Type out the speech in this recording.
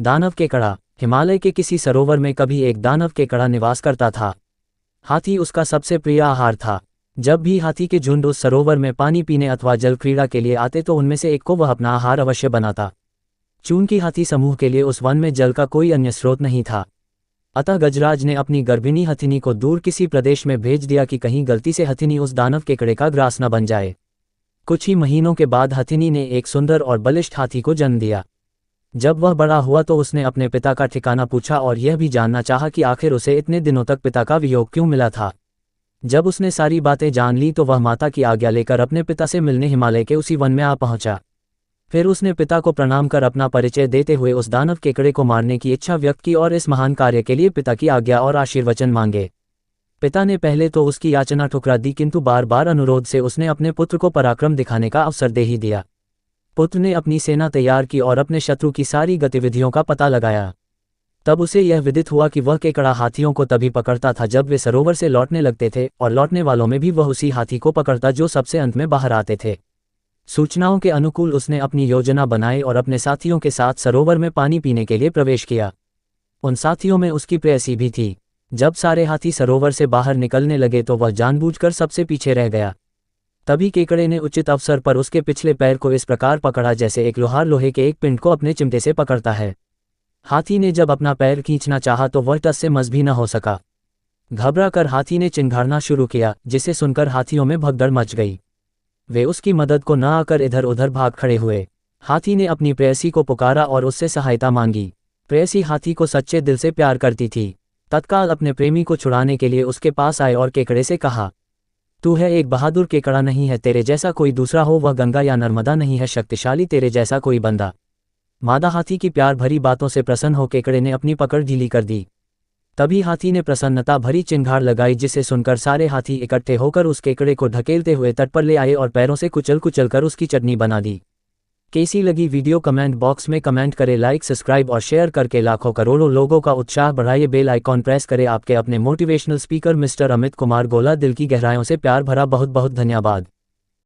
दानव केकड़ा। हिमालय के किसी सरोवर में कभी एक दानव केकड़ा निवास करता था। हाथी उसका सबसे प्रिय आहार था। जब भी हाथी के झुंड उस सरोवर में पानी पीने अथवा जल क्रीड़ा के लिए आते तो उनमें से एक को वह अपना आहार अवश्य बनाता। चूंकि हाथी समूह के लिए उस वन में जल का कोई अन्य स्रोत नहीं था, अतः गजराज ने अपनी गर्भिणी हथिनी को दूर किसी प्रदेश में भेज दिया कि कहीं गलती से हथिनी उस दानव केकड़े का ग्रास न बन जाए। कुछ ही महीनों के बाद हथिनी ने एक सुंदर और बलिष्ठ हाथी को जन्म दिया। जब वह बड़ा हुआ तो उसने अपने पिता का ठिकाना पूछा और यह भी जानना चाहा कि आखिर उसे इतने दिनों तक पिता का वियोग क्यों मिला था। जब उसने सारी बातें जान ली तो वह माता की आज्ञा लेकर अपने पिता से मिलने हिमालय के उसी वन में आ पहुंचा। फिर उसने पिता को प्रणाम कर अपना परिचय देते हुए उस दानव केकड़े को मारने की इच्छा व्यक्त की और इस महान कार्य के लिए पिता की आज्ञा और आशीर्वचन मांगे। पिता ने पहले तो उसकी याचना ठुकरा दी, किंतु बार बार अनुरोध से उसने अपने पुत्र को पराक्रम दिखाने का अवसर दे ही दिया। पुत्र ने अपनी सेना तैयार की और अपने शत्रु की सारी गतिविधियों का पता लगाया। तब उसे यह विदित हुआ कि वह केकड़ा हाथियों को तभी पकड़ता था जब वे सरोवर से लौटने लगते थे, और लौटने वालों में भी वह उसी हाथी को पकड़ता जो सबसे अंत में बाहर आते थे। सूचनाओं के अनुकूल उसने अपनी योजना बनाई और अपने साथियों के साथ सरोवर में पानी पीने के लिए प्रवेश किया। उन साथियों में उसकी प्रेयसी भी थी। जब सारे हाथी सरोवर से बाहर निकलने लगे तो वह जानबूझकर सबसे पीछे रह गया। तभी केकड़े ने उचित अवसर पर उसके पिछले पैर को इस प्रकार पकड़ा जैसे एक लोहार लोहे के एक पिंड को अपने चिमटे से पकड़ता है। हाथी ने जब अपना पैर खींचना चाहा तो वह टस से मस भी न हो सका। घबरा कर हाथी ने चिंघाड़ना शुरू किया, जिसे सुनकर हाथियों में भगदड़ मच गई। वे उसकी मदद को न आकर इधर उधर भाग खड़े हुए। हाथी ने अपनी प्रेयसी को पुकारा और उससे सहायता मांगी। प्रेयसी हाथी को सच्चे दिल से प्यार करती थी। तत्काल अपने प्रेमी को छुड़ाने के लिए उसके पास आए और केकड़े से कहा, तू है एक बहादुर केकड़ा, नहीं है तेरे जैसा कोई दूसरा, हो वह गंगा या नर्मदा, नहीं है शक्तिशाली तेरे जैसा कोई बंदा। मादा हाथी की प्यार भरी बातों से प्रसन्न हो केकड़े ने अपनी पकड़ ढीली कर दी। तभी हाथी ने प्रसन्नता भरी चिंगार लगाई, जिसे सुनकर सारे हाथी इकट्ठे होकर उस केकड़े को ढकेलते हुए तट पर ले आए और पैरों से कुचल कुचल कर उसकी चटनी बना दी। कैसी लगी वीडियो कमेंट बॉक्स में कमेंट करें। लाइक सब्सक्राइब और शेयर करके लाखों करोड़ों लोगों का उत्साह बढ़ाइए। बेल आइकॉन प्रेस करें। आपके अपने motivational speaker mister Amit Kumar गोला। दिल की गहराइयों से प्यार भरा बहुत बहुत धन्यवाद।